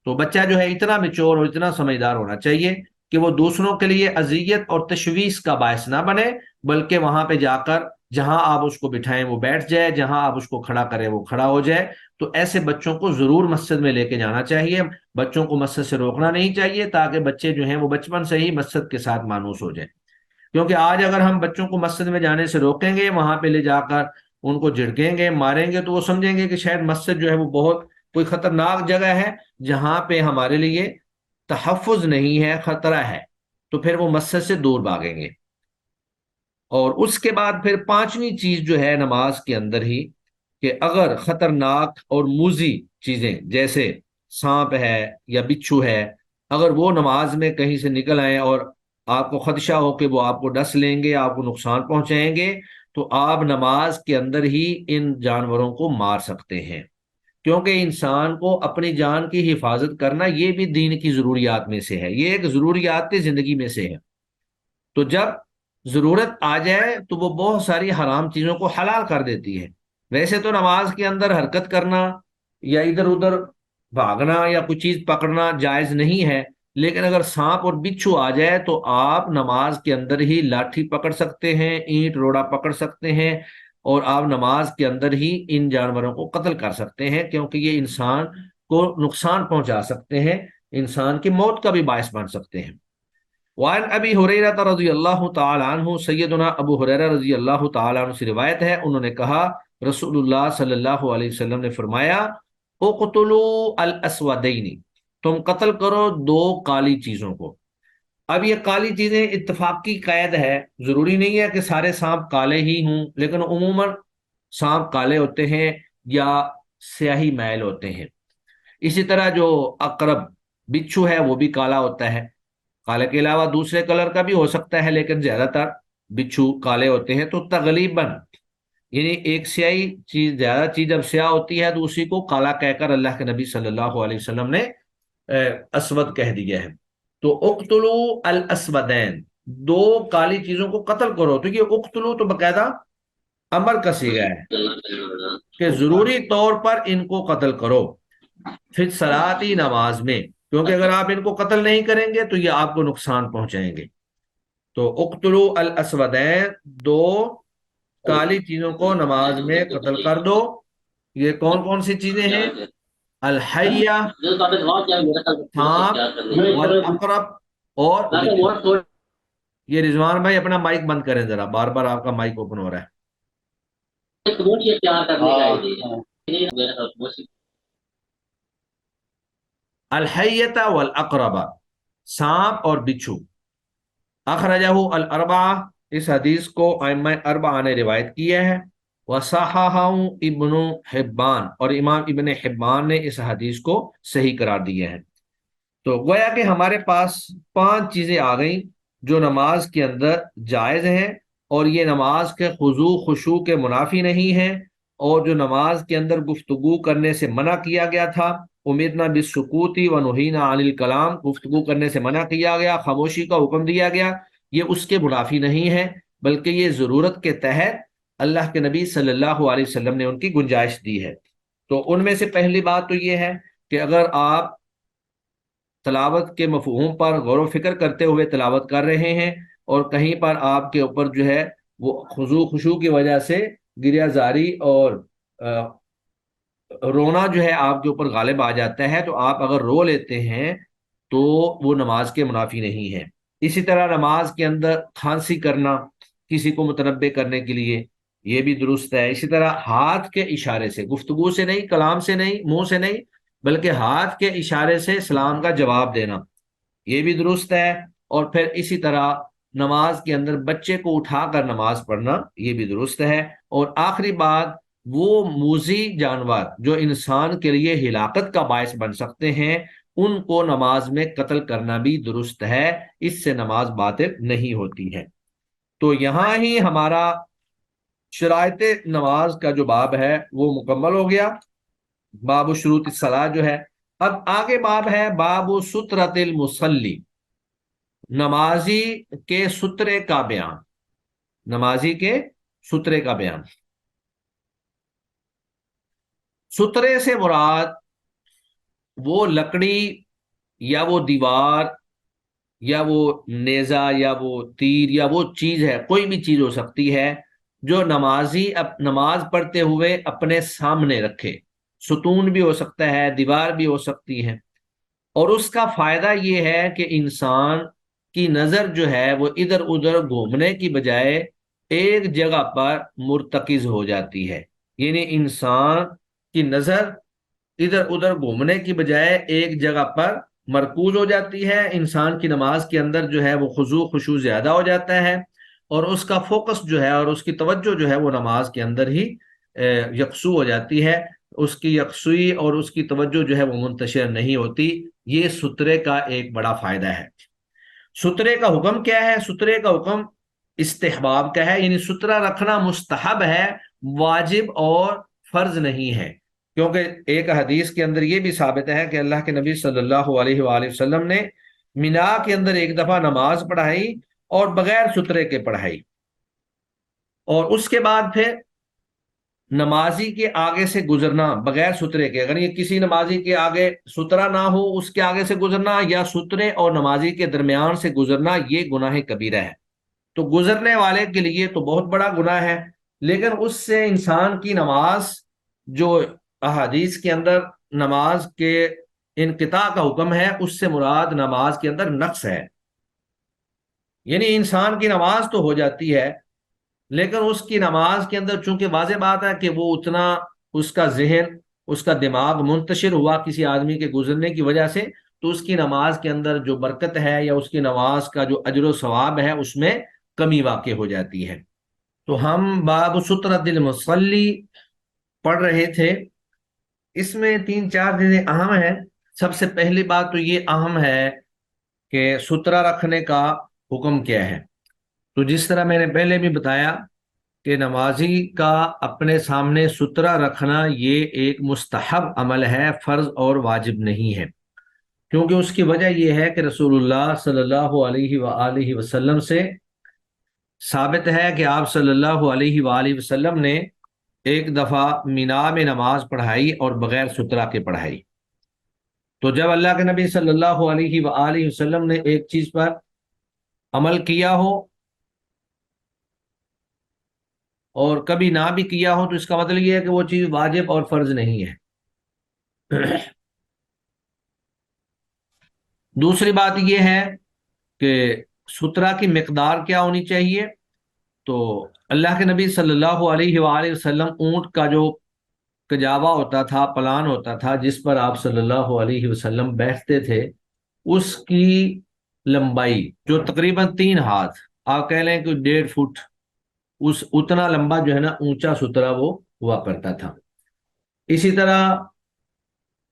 تو بچہ جو ہے اتنا میچور اور اتنا سمجھدار ہونا چاہیے کہ وہ دوسروں کے لیے اذیت اور تشویش کا باعث نہ بنے، بلکہ وہاں پہ جا کر جہاں آپ اس کو بٹھائیں وہ بیٹھ جائے، جہاں آپ اس کو کھڑا کریں وہ کھڑا ہو جائے۔ تو ایسے بچوں کو ضرور مسجد میں لے کے جانا چاہیے، بچوں کو مسجد سے روکنا نہیں چاہیے تاکہ بچے جو ہیں وہ بچپن سے ہی مسجد کے ساتھ مانوس ہو جائیں۔ کیونکہ آج اگر ہم بچوں کو مسجد میں جانے سے روکیں گے، وہاں پہ لے جا کر ان کو جھڑکیں گے، ماریں گے، تو وہ سمجھیں گے کہ شاید مسجد جو ہے وہ بہت کوئی خطرناک جگہ ہے جہاں پہ ہمارے لیے تحفظ نہیں ہے، خطرہ ہے، تو پھر وہ مسجد سے دور بھاگیں گے۔ اور اس کے بعد پھر پانچویں چیز جو ہے نماز کے اندر ہی، کہ اگر خطرناک اور موذی چیزیں جیسے سانپ ہے یا بچھو ہے، اگر وہ نماز میں کہیں سے نکل آئیں اور آپ کو خدشہ ہو کہ وہ آپ کو ڈس لیں گے، آپ کو نقصان پہنچائیں گے، تو آپ نماز کے اندر ہی ان جانوروں کو مار سکتے ہیں، کیونکہ انسان کو اپنی جان کی حفاظت کرنا یہ بھی دین کی ضروریات میں سے ہے، یہ ایک ضروریات زندگی میں سے ہے۔ تو جب ضرورت آ جائے تو وہ بہت ساری حرام چیزوں کو حلال کر دیتی ہے۔ ویسے تو نماز کے اندر حرکت کرنا یا ادھر ادھر بھاگنا یا کوئی چیز پکڑنا جائز نہیں ہے، لیکن اگر سانپ اور بچھو آ جائے تو آپ نماز کے اندر ہی لاٹھی پکڑ سکتے ہیں، اینٹ روڑا پکڑ سکتے ہیں، اور آپ نماز کے اندر ہی ان جانوروں کو قتل کر سکتے ہیں، کیونکہ یہ انسان کو نقصان پہنچا سکتے ہیں، انسان کی موت کا بھی باعث بن سکتے ہیں۔ وعن ابی ہریرہ رضی اللہ تعالی عنہ، سیدنا ابو ہریرہ رضی اللہ تعالی عنہ سے روایت ہے، انہوں نے کہا رسول اللہ صلی اللہ علیہ وسلم نے فرمایا اقتلوا الاسودین، تم قتل کرو دو کالی چیزوں کو۔ اب یہ کالی چیزیں اتفاقی قید ہے، ضروری نہیں ہے کہ سارے سانپ کالے ہی ہوں، لیکن عموماً سانپ کالے ہوتے ہیں یا سیاہی میل ہوتے ہیں۔ اسی طرح جو عقرب بچھو ہے وہ بھی کالا ہوتا ہے، کالے کے علاوہ دوسرے کلر کا بھی ہو سکتا ہے، لیکن زیادہ تر بچھو کالے ہوتے ہیں۔ تو تغلیباً یعنی ایک سیاہی چیز، زیادہ چیز جب سیاہ ہوتی ہے تو اسی کو کالا کہہ کر اللہ کے نبی صلی اللہ علیہ وسلم نے اسود کہہ دیا ہے۔ تو اقتلوا الاسودین، دو کالی چیزوں کو قتل کرو۔ تو یہ اقتلوا تو باقاعدہ امر کا صیغہ ہے کہ ضروری طور پر ان کو قتل کرو پھر صلاتی نماز میں، کیونکہ اگر آپ ان کو قتل نہیں کریں گے تو یہ آپ کو نقصان پہنچائیں گے۔ تو اقتلوا الاسودین، دو کالی چیزوں کو نماز میں قتل کر دو۔ یہ کون کون سی چیزیں ہیں؟ الحیہ، سانپ، والاقرب، اور بچھو۔ یہ رضوان بھائی اپنا مائک بند کریں ذرا، بار بار آپ کا مائک اوپن ہو رہا ہے۔ الحیۃ والاقرب، سانپ اور بچھو۔ اخرجہ الاربعہ، اس حدیث کو ائمہ اربعہ نے روایت کیا ہے۔ وصححہ ابن حبان، اور امام ابن حبان نے اس حدیث کو صحیح قرار دیا ہے۔ تو گویا کہ ہمارے پاس 5 چیزیں آ گئیں جو نماز کے اندر جائز ہیں، اور یہ نماز کے خضوع خشوع کے منافی نہیں ہیں، اور جو نماز کے اندر گفتگو کرنے سے منع کیا گیا تھا، امرنا بالسکوت ونہینا عن الکلام، گفتگو کرنے سے منع کیا گیا، خاموشی کا حکم دیا گیا، یہ اس کے منافی نہیں ہے، بلکہ یہ ضرورت کے تحت اللہ کے نبی صلی اللہ علیہ وسلم نے ان کی گنجائش دی ہے۔ تو ان میں سے پہلی بات تو یہ ہے کہ اگر آپ تلاوت کے مفہوم پر غور و فکر کرتے ہوئے تلاوت کر رہے ہیں، اور کہیں پر آپ کے اوپر جو ہے وہ خضوع خشوع کی وجہ سے گریہ زاری اور رونا جو ہے آپ کے اوپر غالب آ جاتا ہے، تو آپ اگر رو لیتے ہیں تو وہ نماز کے منافی نہیں ہے۔ اسی طرح نماز کے اندر کھانسی کرنا کسی کو متنبع کرنے کے لیے، یہ بھی درست ہے۔ اسی طرح ہاتھ کے اشارے سے، گفتگو سے نہیں، کلام سے نہیں، منہ سے نہیں، بلکہ ہاتھ کے اشارے سے سلام کا جواب دینا، یہ بھی درست ہے۔ اور پھر اسی طرح نماز کے اندر بچے کو اٹھا کر نماز پڑھنا، یہ بھی درست ہے۔ اور آخری بات، وہ موذی جانور جو انسان کے لیے ہلاکت کا باعث بن سکتے ہیں، ان کو نماز میں قتل کرنا بھی درست ہے، اس سے نماز باطل نہیں ہوتی ہے۔ تو یہاں ہی ہمارا شرائط نماز کا جو باب ہے وہ مکمل ہو گیا، باب شروط الصلاۃ جو ہے۔ اب آگے باب ہے باب سترۃ المصلی، نمازی کے سترے کا بیان، نمازی کے سترے کا بیان۔ سترے سے مراد وہ لکڑی یا وہ دیوار یا وہ نیزہ یا وہ تیر یا وہ چیز ہے، کوئی بھی چیز ہو سکتی ہے جو نمازی نماز پڑھتے ہوئے اپنے سامنے رکھے۔ ستون بھی ہو سکتا ہے، دیوار بھی ہو سکتی ہے، اور اس کا فائدہ یہ ہے کہ انسان کی نظر جو ہے وہ ادھر ادھر گھومنے کی بجائے ایک جگہ پر مرتکز ہو جاتی ہے، یعنی انسان کی نظر ادھر ادھر گھومنے کی بجائے ایک جگہ پر مرکوز ہو جاتی ہے۔ انسان کی نماز کے اندر جو ہے وہ خضوع خشوع زیادہ ہو جاتا ہے، اور اس کا فوکس جو ہے اور اس کی توجہ جو ہے وہ نماز کے اندر ہی یکسو ہو جاتی ہے، اس کی یکسوئی اور اس کی توجہ جو ہے وہ منتشر نہیں ہوتی۔ یہ سترے کا ایک بڑا فائدہ ہے۔ سترے کا حکم کیا ہے؟ سترے کا حکم استحباب کا ہے، یعنی سترہ رکھنا مستحب ہے، واجب اور فرض نہیں ہے، کیونکہ ایک حدیث کے اندر یہ بھی ثابت ہے کہ اللہ کے نبی صلی اللہ علیہ وآلہ وسلم نے مینا کے اندر ایک دفعہ نماز پڑھائی، اور بغیر سترے کے پڑھائی، اور اس کے بعد پھر نمازی کے آگے سے گزرنا بغیر سترے کے، اگر یہ کسی نمازی کے آگے سترا نہ ہو اس کے آگے سے گزرنا، یا سترے اور نمازی کے درمیان سے گزرنا، یہ گناہ کبیرہ ہے۔ تو گزرنے والے کے لیے تو بہت بڑا گناہ ہے، لیکن اس سے انسان کی نماز، جو احادیث کے اندر نماز کے انقطاع کا حکم ہے، اس سے مراد نماز کے اندر نقص ہے، یعنی انسان کی نماز تو ہو جاتی ہے، لیکن اس کی نماز کے اندر چونکہ واضح بات ہے کہ وہ اتنا اس کا ذہن، اس کا دماغ منتشر ہوا کسی آدمی کے گزرنے کی وجہ سے، تو اس کی نماز کے اندر جو برکت ہے یا اس کی نماز کا جو اجر و ثواب ہے اس میں کمی واقع ہو جاتی ہے۔ تو ہم باب سترۃ المصلی پڑھ رہے تھے، اس میں تین چار چیزیں اہم ہیں۔ سب سے پہلی بات تو یہ اہم ہے کہ سترہ رکھنے کا حکم کیا ہے۔ تو جس طرح میں نے پہلے بھی بتایا کہ نمازی کا اپنے سامنے سترہ رکھنا یہ ایک مستحب عمل ہے، فرض اور واجب نہیں ہے، کیونکہ اس کی وجہ یہ ہے کہ رسول اللہ صلی اللہ علیہ وآلہ وسلم سے ثابت ہے کہ آپ صلی اللہ علیہ وآلہ وسلم نے ایک دفعہ مینا میں نماز پڑھائی اور بغیر سترہ کے پڑھائی۔ تو جب اللہ کے نبی صلی اللہ علیہ وآلہ وسلم نے ایک چیز پر عمل کیا ہو اور کبھی نہ بھی کیا ہو، تو اس کا مطلب یہ ہے کہ وہ چیز واجب اور فرض نہیں ہے۔ دوسری بات یہ ہے کہ سترہ کی مقدار کیا ہونی چاہیے۔ تو اللہ کے نبی صلی اللہ علیہ وآلہ وسلم اونٹ کا جو کجاوا ہوتا تھا، پلان ہوتا تھا جس پر آپ صلی اللہ علیہ وسلم بیٹھتے تھے، اس کی لمبائی جو تقریباً 3 ہاتھ، آپ کہہ لیں کہ 1.5 فٹ، اتنا لمبا جو ہے نا اونچا سترہ وہ ہوا کرتا تھا۔ اسی طرح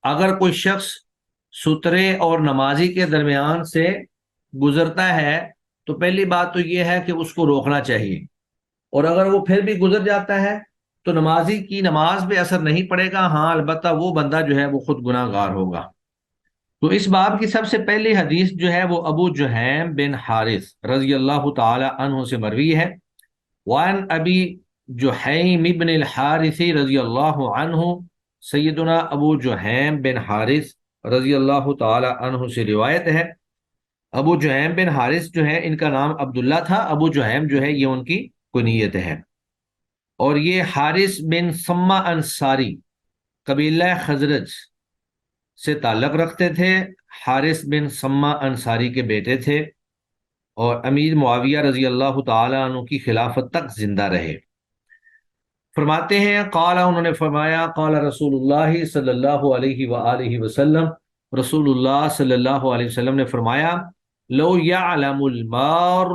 اگر کوئی شخص سترے اور نمازی کے درمیان سے گزرتا ہے تو پہلی بات تو یہ ہے کہ اس کو روکنا چاہیے، اور اگر وہ پھر بھی گزر جاتا ہے تو نمازی کی نماز پہ اثر نہیں پڑے گا، ہاں البتہ وہ بندہ جو ہے وہ خود گناہ گار ہوگا۔ تو اس باب کی سب سے پہلی حدیث جو ہے وہ ابو جہیم بن حارث رضی اللہ تعالی عنہ سے مروی ہے۔ وعن ابی جحیم بن الحارث رضی اللہ عنہ، سیدنا ابو جحیم بن حارث رضی اللہ تعالی عنہ سے روایت ہے۔ ابو جحیم بن حارث جو ہے ان کا نام عبداللہ تھا، ابو جحیم جو ہے یہ ان کی کنیت ہے، اور یہ حارث بن سما انصاری قبیلہ خزرج سے تعلق رکھتے تھے۔ حارث بن سما انصاری کے بیٹے تھے، اور امیر معاویہ رضی اللہ تعالی عنہ کی خلافت تک زندہ رہے۔ فرماتے ہیں قال، انہوں نے فرمایا قال رسول اللہ صلی اللہ علیہ وآلہ وسلم، رسول اللہ صلی اللہ علیہ وسلم نے فرمایا لو یعلم المار،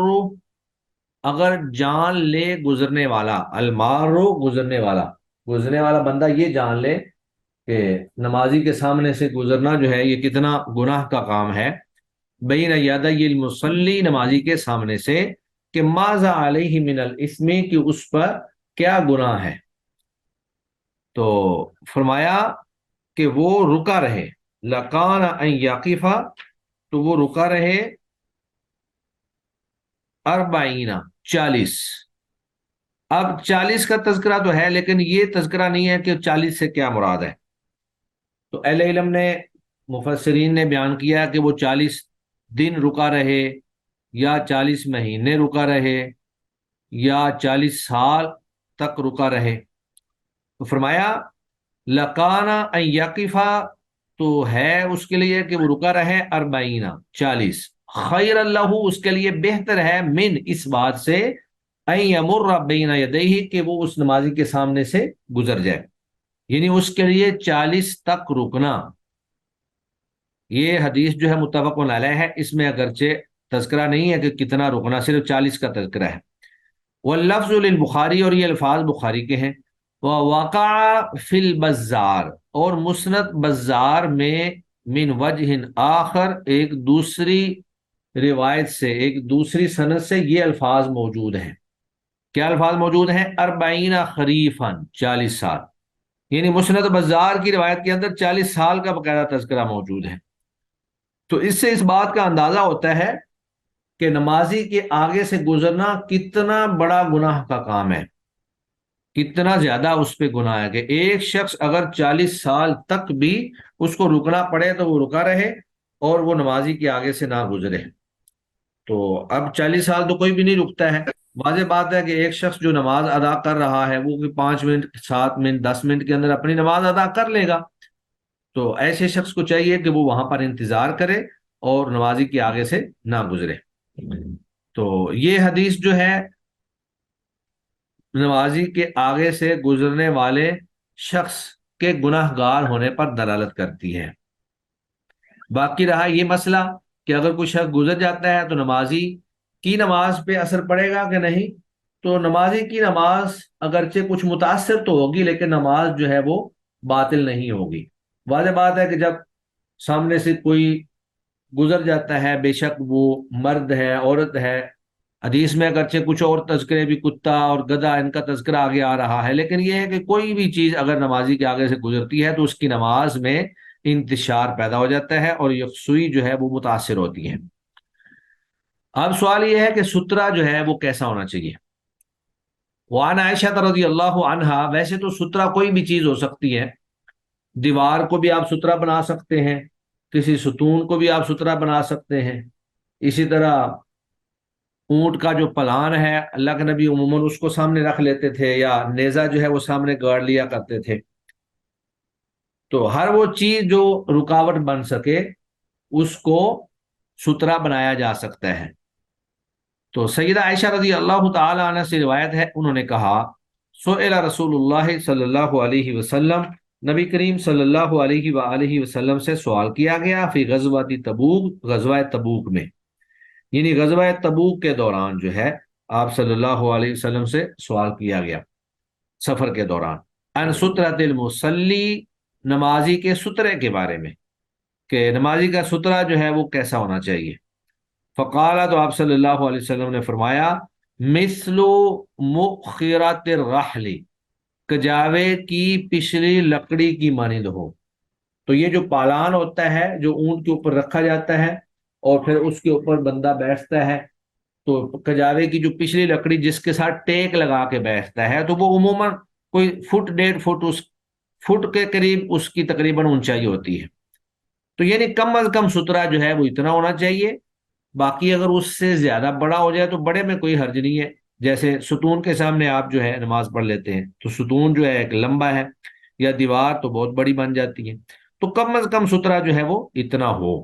اگر جان لے گزرنے والا، المار گزرنے والا، گزرنے والا بندہ یہ جان لے کہ نمازی کے سامنے سے گزرنا جو ہے یہ کتنا گناہ کا کام ہے، بین یدی المصلی، نمازی کے سامنے سے، کہ ماذا علیہ من الاثم، کہ اس پر کیا گناہ ہے، تو فرمایا کہ وہ رکا رہے، لکان ان یقف، تو وہ رکا رہے 40، اب 40 کا تذکرہ تو ہے لیکن یہ تذکرہ نہیں ہے کہ 40 سے کیا مراد ہے۔ تو اہل علم نے، مفسرین نے بیان کیا کہ وہ 40 دن رکا رہے، یا 40 مہینے رکا رہے، یا 40 سال تک رکا رہے۔ تو فرمایا لکانا ان یقفا، تو ہے اس کے لیے کہ وہ رکا رہے 40، خیر اللہ، اس کے لیے بہتر ہے، من، اس بات سے، ان یمر بین یدیہ، کہ وہ اس نمازی کے سامنے سے گزر جائے، یعنی اس کے لیے 40 تک رکنا۔ یہ حدیث جو ہے متفق علیہ ہے، اس میں اگرچہ تذکرہ نہیں ہے کہ کتنا رکنا، صرف 40 کا تذکرہ ہے۔ واللفظ للبخاری، اور یہ الفاظ بخاری کے ہیں۔ ووقع فی البزار، اور مسند بزار میں، من وجہ آخر، ایک دوسری روایت سے، ایک دوسری سند سے یہ الفاظ موجود ہیں۔ کیا الفاظ موجود ہیں؟ 40 خریفا، 40 سال، یعنی مسند بزار کی روایت کے اندر 40 سال کا باقاعدہ تذکرہ موجود ہے۔ تو اس سے اس بات کا اندازہ ہوتا ہے کہ نمازی کے آگے سے گزرنا کتنا بڑا گناہ کا کام ہے، کتنا زیادہ اس پہ گناہ ہے، کہ ایک شخص اگر 40 سال تک بھی اس کو رکنا پڑے تو وہ رکا رہے اور وہ نمازی کے آگے سے نہ گزرے۔ تو اب 40 سال تو کوئی بھی نہیں رکتا ہے، واضح بات ہے کہ ایک شخص جو نماز ادا کر رہا ہے وہ 5 منٹ 7 منٹ 10 منٹ کے اندر اپنی نماز ادا کر لے گا، تو ایسے شخص کو چاہیے کہ وہ وہاں پر انتظار کرے اور نمازی کے آگے سے نہ گزرے۔ تو یہ حدیث جو ہے نمازی کے آگے سے گزرنے والے شخص کے گناہ گار ہونے پر دلالت کرتی ہے۔ باقی رہا یہ مسئلہ کہ اگر کوئی شخص گزر جاتا ہے تو نمازی کی نماز پہ اثر پڑے گا کہ نہیں، تو نمازی کی نماز اگرچہ کچھ متاثر تو ہوگی لیکن نماز جو ہے وہ باطل نہیں ہوگی۔ واضح بات ہے کہ جب سامنے سے کوئی گزر جاتا ہے، بے شک وہ مرد ہے عورت ہے، حدیث میں اگرچہ کچھ اور تذکرے بھی کتا اور گدھا ان کا تذکرہ آگے آ رہا ہے، لیکن یہ ہے کہ کوئی بھی چیز اگر نمازی کے آگے سے گزرتی ہے تو اس کی نماز میں انتشار پیدا ہو جاتا ہے اور یکسوئی جو ہے وہ متاثر ہوتی ہے۔ اب سوال یہ ہے کہ سترہ جو ہے وہ کیسا ہونا چاہیے؟ وعن عائشہ رضی اللہ عنہا، ویسے تو سترہ کوئی بھی چیز ہو سکتی ہے، دیوار کو بھی آپ سترہ بنا سکتے ہیں، کسی ستون کو بھی آپ سترہ بنا سکتے ہیں، اسی طرح اونٹ کا جو پلان ہے اللہ کے نبی عموماً اس کو سامنے رکھ لیتے تھے، یا نیزہ جو ہے وہ سامنے گاڑ لیا کرتے تھے۔ تو ہر وہ چیز جو رکاوٹ بن سکے اس کو سترہ بنایا جا سکتا ہے۔ تو سیدہ عائشہ رضی اللہ تعالی عنہ سے روایت ہے، انہوں نے کہا سئل رسول اللہ صلی اللہ علیہ وسلم، نبی کریم صلی اللہ علیہ وآلہ وسلم سے سوال کیا گیا، فی غزوہ تبوک، غزوہ تبوک میں، یعنی غزوہ تبوک کے دوران جو ہے آپ صلی اللہ علیہ وسلم سے سوال کیا گیا سفر کے دوران، ان سترۃ المصلی، نمازی کے سترے کے بارے میں، کہ نمازی کا سترہ جو ہے وہ کیسا ہونا چاہیے۔ فقال، تو آپ صلی اللہ علیہ وسلم نے فرمایا، مثل مؤخرات الرحل، کجاوے کی پچھلی لکڑی کی مانند ہو۔ تو یہ جو پالان ہوتا ہے جو اونٹ کے اوپر رکھا جاتا ہے اور پھر اس کے اوپر بندہ بیٹھتا ہے، تو کجاوے کی جو پچھلی لکڑی جس کے ساتھ ٹیک لگا کے بیٹھتا ہے تو وہ عموماً کوئی فٹ 1.5 فٹ، اس فٹ کے قریب اس کی تقریباً اونچائی ہوتی ہے۔ تو یعنی کم از کم سترہ جو ہے وہ اتنا ہونا چاہیے، باقی اگر اس سے زیادہ بڑا ہو جائے تو بڑے میں کوئی حرج نہیں ہے، جیسے ستون کے سامنے آپ جو ہے نماز پڑھ لیتے ہیں تو ستون جو ہے ایک لمبا ہے، یا دیوار تو بہت بڑی بن جاتی ہے، تو کم از کم سترہ جو ہے وہ اتنا ہو۔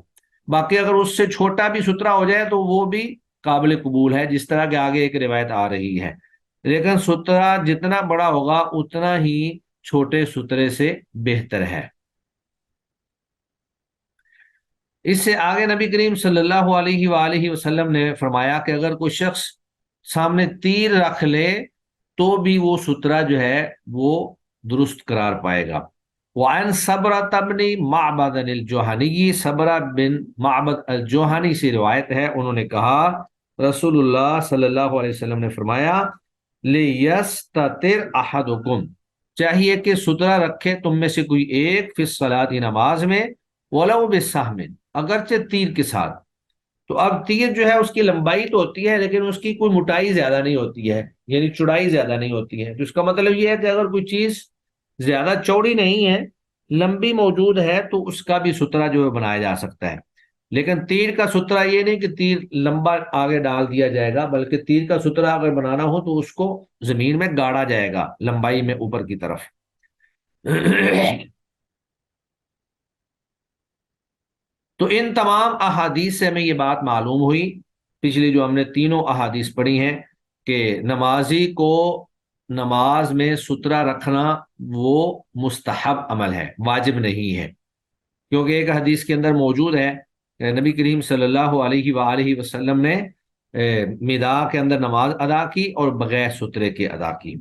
باقی اگر اس سے چھوٹا بھی سترہ ہو جائے تو وہ بھی قابل قبول ہے، جس طرح کہ آگے ایک روایت آ رہی ہے، لیکن سترہ جتنا بڑا ہوگا اتنا ہی چھوٹے سترے سے بہتر ہے۔ اس سے آگے نبی کریم صلی اللہ علیہ وآلہ وسلم نے فرمایا کہ اگر کوئی شخص سامنے تیر رکھ لے تو بھی وہ سترہ جو ہے وہ درست قرار پائے گا۔ وعن صبرۃ بن معبد الجوہنی، صبرہ بن معبد الجوہنی سے روایت ہے، انہوں نے کہا رسول اللہ صلی اللہ علیہ وسلم نے فرمایا، لیستتر احدکم، چاہیے کہ سترہ رکھے تم میں سے کوئی ایک، فی الصلاۃ، نماز میں، ولو بسہم، اگرچہ تیر کے ساتھ۔ تو اب تیر جو ہے اس کی لمبائی تو ہوتی ہے لیکن اس کی کوئی موٹائی زیادہ نہیں ہوتی ہے، یعنی چوڑائی زیادہ نہیں ہوتی ہے، تو اس کا مطلب یہ ہے کہ اگر کوئی چیز زیادہ چوڑی نہیں ہے، لمبی موجود ہے، تو اس کا بھی سترہ جو ہے بنایا جا سکتا ہے۔ لیکن تیر کا سترہ یہ نہیں کہ تیر لمبا آگے ڈال دیا جائے گا، بلکہ تیر کا سترہ اگر بنانا ہو تو اس کو زمین میں گاڑا جائے گا لمبائی میں اوپر کی طرف۔ تو ان تمام احادیث سے ہمیں یہ بات معلوم ہوئی، پچھلی جو ہم نے تینوں احادیث پڑھی ہیں، کہ نمازی کو نماز میں سترہ رکھنا وہ مستحب عمل ہے، واجب نہیں ہے، کیونکہ ایک حدیث کے اندر موجود ہے کہ نبی کریم صلی اللہ علیہ وآلہ وسلم نے مدا کے اندر نماز ادا کی اور بغیر سترے کے ادا کی۔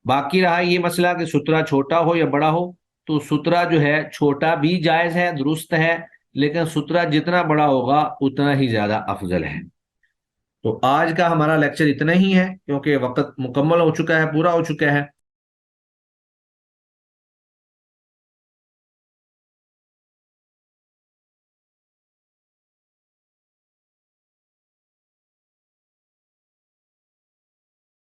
باقی رہا یہ مسئلہ کہ سترہ چھوٹا ہو یا بڑا ہو، تو سترہ جو ہے چھوٹا بھی جائز ہے، درست ہے، لیکن سترہ جتنا بڑا ہوگا اتنا ہی زیادہ افضل ہے۔ تو آج کا ہمارا لیکچر اتنا ہی ہے، کیونکہ وقت مکمل ہو چکا ہے، پورا ہو چکا ہے۔